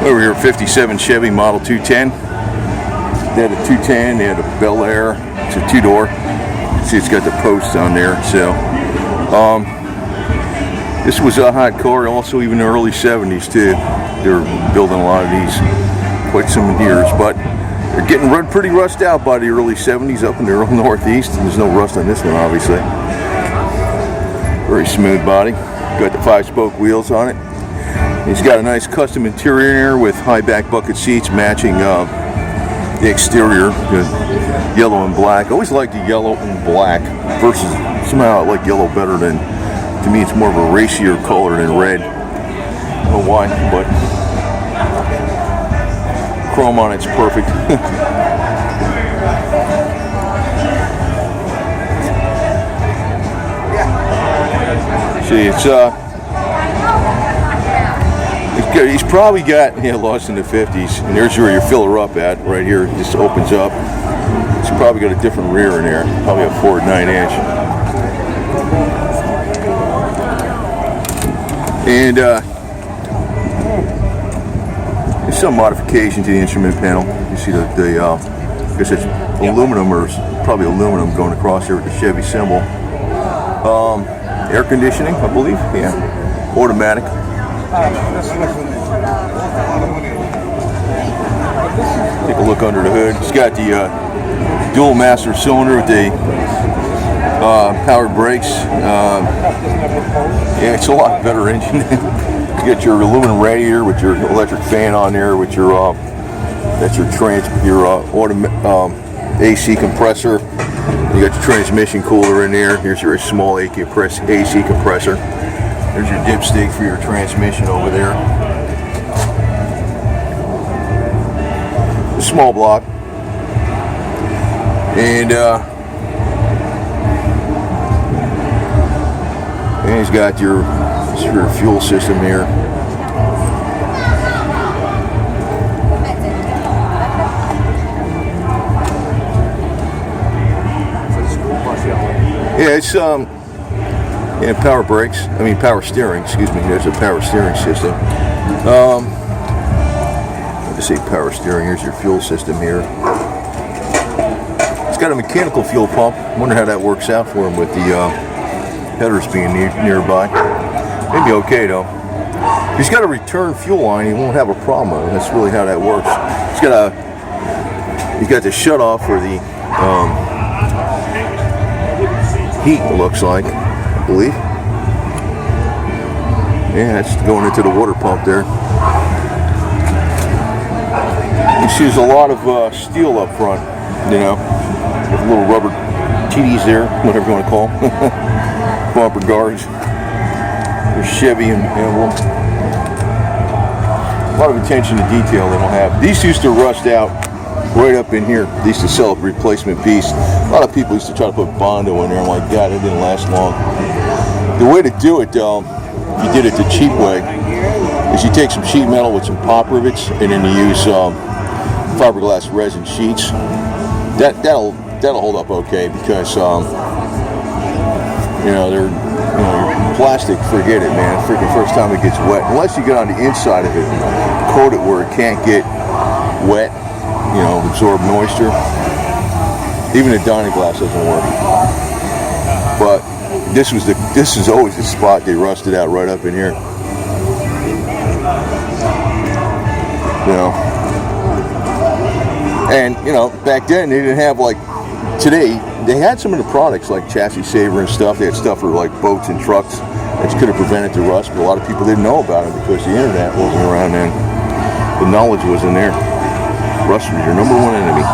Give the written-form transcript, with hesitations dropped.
Over here, 57 Chevy Model 210. They had a 210, they had a Bel Air. It's a two-door. See, it's got the posts on there. So, this was a hot car, also even in the early 70s too. They were building a lot of these quite some years, but they're getting pretty rust out by the early 70s up in the Northeast. And there's no rust on this one, obviously. Very smooth body. Got the 5-spoke wheels on it. He's got a nice custom interior in here with high back bucket seats matching the exterior, the yellow and black. I always like the yellow and black versus somehow I like yellow better than, to me it's more of a racier color than red. I don't know why, but chrome on it's perfect. See, he's probably got, lost in the 50s, and there's where you fill her up at, right here. It just opens up. He's probably got a different rear in there, probably a Ford 9-inch. And there's some modification to the instrument panel. You see I guess it's aluminum, or probably aluminum going across here with the Chevy symbol. Air conditioning, I believe, yeah, automatic. Take a look under the hood. It's got the dual master cylinder with the powered brakes. Yeah, it's a lot better engine. You got your aluminum radiator with your electric fan on there, with your that's your AC compressor. You got your transmission cooler in there. Here's your small AC compressor. There's your dipstick for your transmission over there. A small block. And he's got your fuel system here. Yeah, it's power brakes. Power steering. Excuse me. There's a power steering system. Let's say power steering. Here's your fuel system here. It's got a mechanical fuel pump. Wonder how that works out for him with the headers being nearby. Maybe okay though. He's got a return fuel line. He won't have a problem with it. That's really how that works. He's got the shut off for the heat, it looks like, I believe. Yeah, it's going into the water pump there. You see there's a lot of steel up front, with little rubber TDs there, whatever you want to call them. Bumper guards. There's Chevy and emblem. A lot of attention to detail they don't have. These used to rust out right up in here. They used to sell a replacement piece. A lot of people used to try to put Bondo in there. I'm like, God, it didn't last long. The way to do it, though, if you did it the cheap way, is you take some sheet metal with some pop rivets, and then you use fiberglass resin sheets. That'll hold up okay, because they're plastic. Forget it, man. Freaking first time it gets wet, unless you get on the inside of it, coat it where it can't get wet. Absorb moisture. Even the dining glass doesn't work. But this is always the spot they rusted out, right up in here. And back then they didn't have, like today, they had some of the products like chassis saver and stuff. They had stuff for like boats and trucks that could have prevented the rust, but a lot of people didn't know about it because the internet wasn't around then. The knowledge was in there. Rust was your #1 enemy.